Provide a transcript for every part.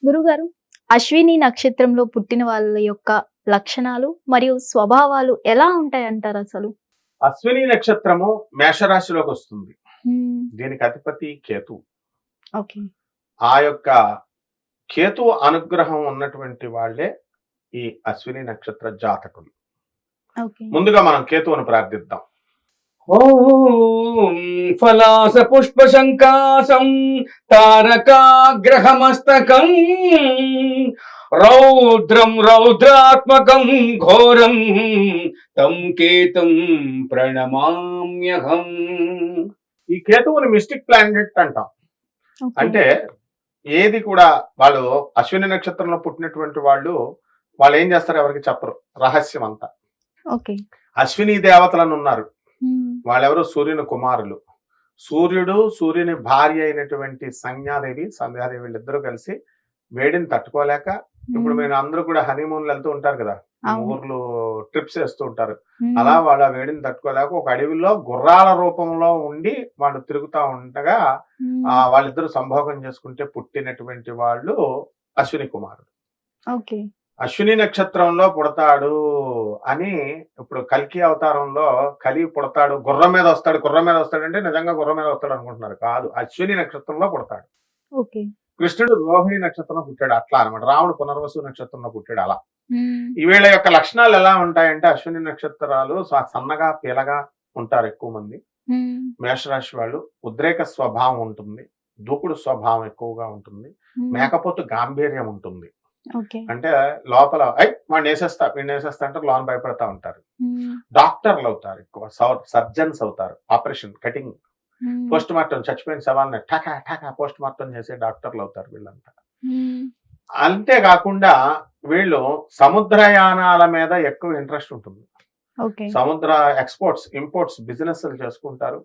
గురుగారు, అశ్విని నక్షత్రంలో పుట్టిన వాళ్ళ యొక్క లక్షణాలు మరియు స్వభావాలు ఎలా ఉంటాయంటారు అసలు? అశ్విని నక్షత్రము మేషరాశిలోకి వస్తుంది. హ్మ్. దీనికి అధిపతి కేతు. ఓకే. ఆ యొక్క కేతు అనుగ్రహం ఉన్నటువంటి వాళ్ళే ఈ అశ్విని నక్షత్ర జాతకులు. ఓకే. ముందుగా మనం కేతువును ప్రార్థిద్దాం. ఓం ఫలాస పుష్ప శంకాసం తారకాగ్రహమస్తకం రౌద్రం రౌద్రాత్మకం ఘోరం తం కేతుం ప్రణమామ్యహం. ఈ కేతువుని మిస్టిక్ ప్లానెట్ అంటాం. ఓకే. అంటే ఏది కూడా వాళ్ళు అశ్విని నక్షత్రంలో పుట్టినటువంటి వాళ్ళు ఏం చేస్తారు ఎవరికి చెప్పరు, రహస్యం అంతా. ఓకే. అశ్విని దేవతలను ఉన్నారు, హ్మ్. వాళ్ళెవరు సూర్యుని కుమారులు. సూర్యుడు, సూర్యుని భార్య అయినటువంటి సంధ్యాదేవి వీళ్ళిద్దరూ కలిసి వేడిని తట్టుకోలేక, ఇప్పుడు మీరు అందరూ కూడా హనీమూన్లు వెళ్తూ ఉంటారు కదా, అవును. ఊర్లు ట్రిప్స్ వేస్తూ ఉంటారు. హ్మ్. అలా వాళ్ళ వేడిని తట్టుకోలేక ఒక అడవిలో గుర్రాల రూపంలో ఉండి వాళ్ళు తిరుగుతూ ఉండగా హ్మ్. వాళ్ళిద్దరూ సంభోగం చేసుకుంటే పుట్టినటువంటి వాళ్ళు అశ్విని కుమారుడు. ఓకే. అశ్విని నక్షత్రంలో పుడతాడు అని ఇప్పుడు కల్కి అవతారంలో కలి పుడతాడు, గుర్రం మీద వస్తాడు అంటే నిజంగా గుర్రం మీద వస్తాడు అనుకుంటున్నారు, కాదు, అశ్విని నక్షత్రంలో పుడతాడు. ఓకే. కృష్ణుడు రోహిణి నక్షత్రంలో పుట్టాడు, అట్లా అనమాట. రాముడు పునర్వసు నక్షత్రంలో పుట్టాడు, అలా. హ్మ్. ఈ వీళ్ళ యొక్క లక్షణాలు ఎలా ఉంటాయంటే, అశ్విని నక్షత్రాలు సన్నగా పీలగా ఉంటారు ఎక్కువ మంది. హ్మ్. మేషరాశి వాళ్ళు ఉద్రేక స్వభావం ఉంటుంది, దూకుడు స్వభావం ఎక్కువగా ఉంటుంది, హ్మ్. మేకపోతు గాంభీర్యం ఉంటుంది. ఓకే. అంటే లోపల వీడిని వేసేస్తా అంటే లోన భయపడతా ఉంటారు. హ్మ్. డాక్టర్లు అవుతారు ఎక్కువ, సర్జన్స్ అవుతారు, ఆపరేషన్ కటింగ్, హ్మ్. పోస్ట్ మార్టం, చచ్చిపోయిన శవాలని ఠకా పోస్ట్ మార్టం చేసే డాక్టర్లు అవుతారు వీళ్ళంతా. హ్మ్. అంతేకాకుండా వీళ్ళు సముద్రయానాల మీద ఎక్కువ ఇంట్రెస్ట్ ఉంటుంది. ఓకే. సముద్ర ఎక్స్పోర్ట్స్ ఇంపోర్ట్స్ బిజినెస్ చేసుకుంటారు.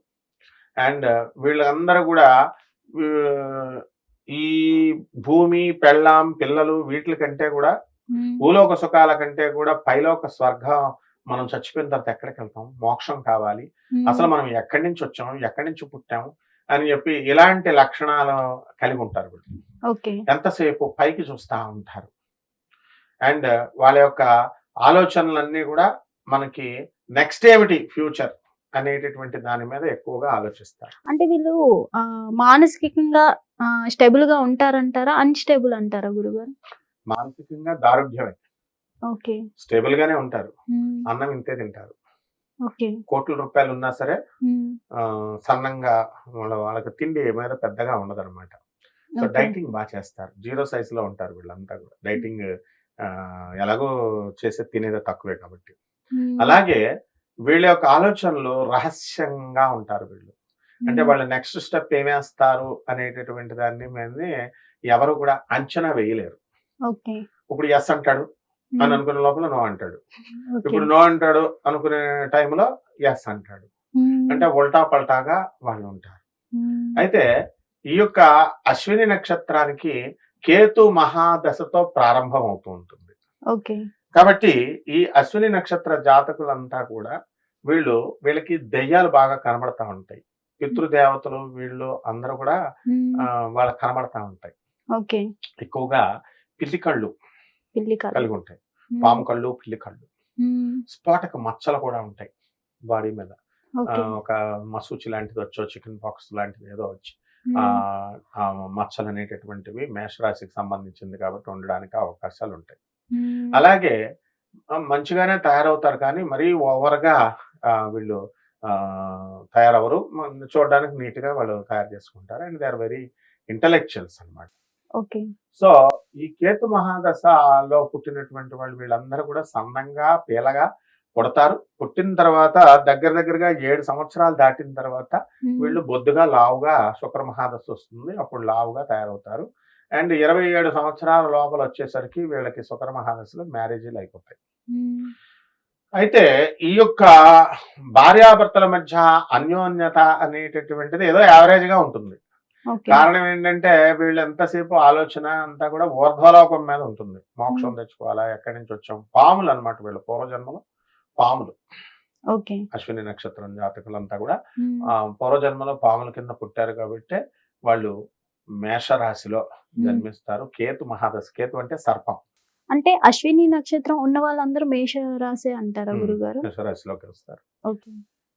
అండ్ వీళ్ళందరూ కూడా ఈ భూమి, పెళ్ళాం, పిల్లలు వీటి కంటే కూడా, హ్మ్. భూలోక సుఖాల కంటే కూడా పైలోక స్వర్గం, మనం చచ్చిపోయిన తర్వాత ఎక్కడికి వెళ్తాం, మోక్షం కావాలి, అసలు హ్మ్. మనం ఎక్కడి నుంచి వచ్చాము, ఎక్కడి నుంచి పుట్టాము అని చెప్పి ఇలాంటి లక్షణాలు కలిగి ఉంటారు వీళ్ళు. ఓకే. ఎంతసేపు పైకి చూస్తూ ఉంటారు. అండ్ వాళ్ళ యొక్క ఆలోచనలన్నీ కూడా మనకి నెక్స్ట్ ఏమిటి ఫ్యూచర్ అనేటటువంటి దాని మీద ఎక్కువగా ఆలోచిస్తారు. అంటే వీళ్ళు మానసికంగా స్టేబుల్‌గా ఉంటారంటారా? అన్‌స్టేబుల్ అంటారా గురుగారు? మానసికంగా దారుఢ్యమే, ఓకే. స్టేబుల్ గానే ఉంటారు. హ్మ్. అన్నం ఇంతే తింటారు. ఓకే. కోట్ల రూపాయలు ఉన్నా సరే హ్మ్. సన్నంగా, వాళ్ళకి తిండి మీద పెద్దగా ఉండదన్నమాట. So okay. డైటింగ్ బాగా చేస్తారు, జీరో సైజ్ లో ఉంటారు వీళ్ళంతా కూడా. డైటింగ్ ఎలాగో చేసే తినేది తక్కువే కాబట్టి. హ్మ్. అలాగే వీళ్ళ యొక్క ఆలోచనలు రహస్యంగా ఉంటారు వీళ్ళు. అంటే హ్మ్. వాళ్ళ నెక్స్ట్ స్టెప్ ఏమేస్తారు అనేటటువంటి దాన్ని మీదనే ఎవరు కూడా అంచనా వేయలేరు. ఓకే. ఇప్పుడు ఎస్ అంటాడు అని హ్మ్. అనుకునే లోపల నో అంటాడు, ఓకే. ఇప్పుడు నో అంటాడు అనుకునే టైంలో ఎస్ అంటాడు. హ్మ్. అంటే ఉల్టా పల్టాగా వాళ్ళు ఉంటారు. హ్మ్. అయితే ఈ యొక్క అశ్విని నక్షత్రానికి కేతు మహాదశతో ప్రారంభం అవుతూ ఉంటుంది. ఓకే. కాబట్టి ఈ అశ్విని నక్షత్ర జాతకులంతా కూడా వీళ్ళకి దెయ్యాలు బాగా కనబడతా ఉంటాయి. పితృదేవతలు వీళ్ళు అందరూ కూడా హ్మ్. వాళ్ళకి కనబడతా ఉంటాయి. ఓకే. ఎక్కువగా పిల్లి కళ్ళు పిల్లి కళ్ళు. కలిగి ఉంటాయి, హ్మ్. పాము కళ్ళు, పిల్లి కళ్ళు. హ్మ్. స్పాటక మచ్చలు కూడా ఉంటాయి బాడీ మీద. ఓకే. ఒక మసూచి లాంటిది వచ్చో, చికెన్ పాక్స్ లాంటిది ఏదో వచ్చి ఆ హ్మ్. ఆ మచ్చలు అనేటటువంటివి మేషరాశికి సంబంధించింది కాబట్టి ఉండడానికి అవకాశాలు ఉంటాయి. హ్మ్. అలాగే మంచిగానే తయారవుతారు, కానీ మరీ ఓవర్‌గా వీళ్ళు తయారవ్వరు. చూడడానికి నీట్‌గా వాళ్ళు తయారు చేసుకుంటారు. And they are very intellectuals అన్నమాట. ఓకే. సో, ఈ కేతు మహాదశలో పుట్టినటువంటి వీళ్ళందరూ కూడా సన్నంగా, పీలగా పుడతారు. పుట్టిన తర్వాత దగ్గరగా 7 సంవత్సరాలు దాటిన తర్వాత హ్మ్. వీళ్ళు బొద్దుగా, లావుగా, శుక్ర మహాదశ వస్తుంది, అప్పుడు లావుగా తయారవుతారు. అండ్ 27 సంవత్సరాల లోపల వచ్చేసరికి వీళ్ళకి శుక్ర మహాదశలో మ్యారేజీలు అయిపోతాయి. హ్మ్. అయితే ఈ యొక్క భార్యాభర్తల మధ్య అన్యోన్యత అనేటటువంటిది ఏదో యావరేజ్‌గా ఉంటుంది. ఓకే. కారణం ఏంటంటే వీళ్ళు ఎంతసేపు ఆలోచన అంతా కూడా ఊర్ధ్వలోకం మీద ఉంటుంది. మోక్షం హ్మ్. తెచ్చుకోవాలా, ఎక్కడి నుంచి వచ్చాం, పాములు అన్నమాట వీళ్ళు, పూర్వజన్మలో పాములు. ఓకే. అశ్విని నక్షత్రం జాతకులంతా కూడా హ్మ్. పూర్వజన్మలో పాముల కింద పుట్టారు కాబట్టి వాళ్ళు మేషరాశిలో జన్మిస్తారు. కేతు మహాదశ. కేతు అంటే సర్పం. అంటే అశ్విని నక్షత్రం ఉన్న వాళ్ళందరూ మేష రాశి అంటారా గురుగారు? మేషరాశిలోకి వస్తారు. ఓకే.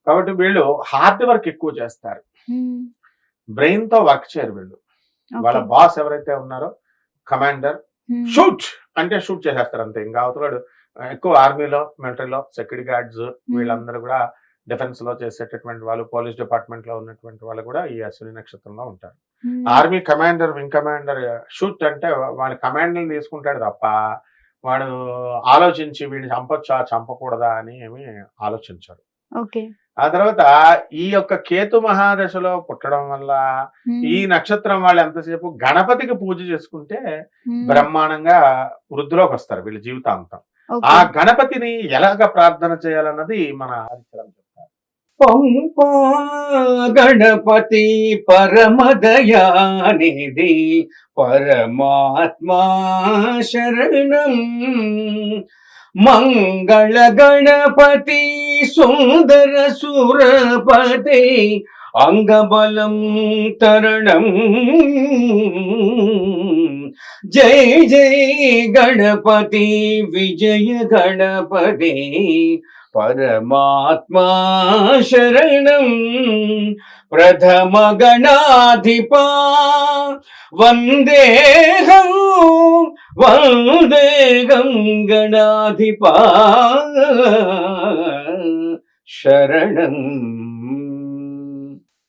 కాబట్టి వీళ్ళు హార్డ్ వర్క్ ఎక్కువ చేస్తారు. బ్రెయిన్ తో వర్క్ చేయరు వీళ్ళు. వాళ్ళ బాస్ ఎవరైతే ఉన్నారో కమాండర్ షూట్ అంటే షూట్ చేసేస్తారు అంతే. ఇంకా అవతలాడు ఎక్కువ ఆర్మీలో, మిలిటరీలో సెక్యూరిటీ గార్డ్స్ వీళ్ళందరూ కూడా డిఫెన్స్ లో చేసేటటువంటి వాళ్ళు, పోలీస్ డిపార్ట్మెంట్ లో ఉన్నటువంటి వాళ్ళు కూడా ఈ అశ్విని నక్షత్రంలో ఉంటారు. Army commander, wing commander shoot అంటే వాడి కమాండర్ తీసుకుంటాడు తప్ప వాడు ఆలోచించి వీడిని చంపొచ్చా చంపకూడదా అని ఏమి ఆలోచించారు. ఓకే. ఆ తర్వాత ఈ యొక్క కేతు మహాదశలో పుట్టడం వల్ల ఈ నక్షత్రం వాళ్ళు ఎంతసేపు గణపతికి పూజ చేసుకుంటే బ్రహ్మాండంగా వృద్ధిలోకి వస్తారు వీళ్ళ జీవితాంతం. ఆ గణపతిని ఎలాగ ప్రార్థన చేయాలన్నది మన ఆదిత్యరామ్ చెప్తారు. పంపా గణపతి పరమదయానిధి పరమాత్మా శరణం మంగళ గణపతి సుందర సురపతి అంగబలం తరణం జై జై గణపతి విజయ గణపతి పరమాత్మా శరణం ప్రథమ గణాధిపా వందేహం వందేహం గణాధిపా శరణం.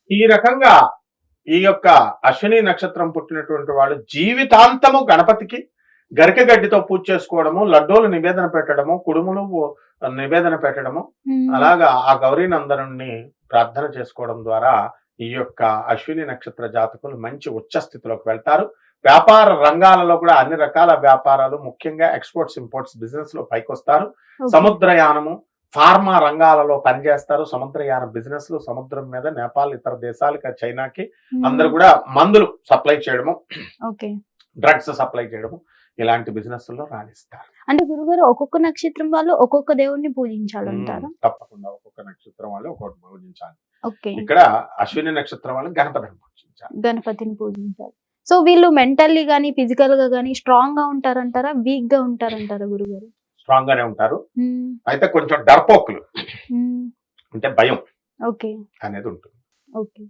ఈ రకంగా ఈ యొక్క అశ్విని నక్షత్రం పుట్టినటువంటి వాళ్ళు జీవితాంతము గణపతికి గరిక గడ్డితో పూజ చేసుకోవడము, లడ్డూలు నివేదన పెట్టడము, కుడుములు నివేదన పెట్టడము, అలాగా ఆ గౌరీనందనుణ్ణి ప్రార్థన చేసుకోవడం ద్వారా ఈ యొక్క అశ్విని నక్షత్ర జాతకులు మంచి ఉచ్చ స్థితిలోకి వెళ్తారు. వ్యాపార రంగాలలో కూడా అన్ని రకాల వ్యాపారాలు, ముఖ్యంగా ఎక్స్పోర్ట్స్ ఇంపోర్ట్స్ బిజినెస్ లో పైకొస్తారు. సముద్రయానము, ఫార్మా రంగాలలో పనిచేస్తారు. సముద్రయాన బిజినెస్ లు, సముద్రం మీద నేపాల్, ఇతర దేశాలకి, చైనాకి అందరూ కూడా మందులు సప్లై చేయడము, డ్రగ్స్ సప్లై చేయడము, ఇలాంటి బిజినెస్ లో రాణిస్తారు. అంటే గురుగారు ఒక్కొక్క నక్షత్రం వాళ్ళు ఒక్కొక్క దేవుణ్ణి పూజించాలంటారా? తప్పకుండా ఒక్కొక్క నక్షత్రం వాళ్ళు ఒక్కొక్కటి పూజించాలి. ఓకే. ఇక్కడ అశ్విని నక్షత్రం వాళ్ళు గణపతిని పూజించాలి. గణపతిని పూజించాలి. సో వీళ్ళు మెంటల్లీ గానీ ఫిజికల్ గా గానీ స్ట్రాంగ్ గా ఉంటారంటారా, వీక్ గా ఉంటారంటారా గురుగారు? స్ట్రాంగ్ గానే ఉంటారు. అయితే కొంచెం డర్పోకులు అంటే భయం ఓకే అనేది ఉంటుంది. ఓకే.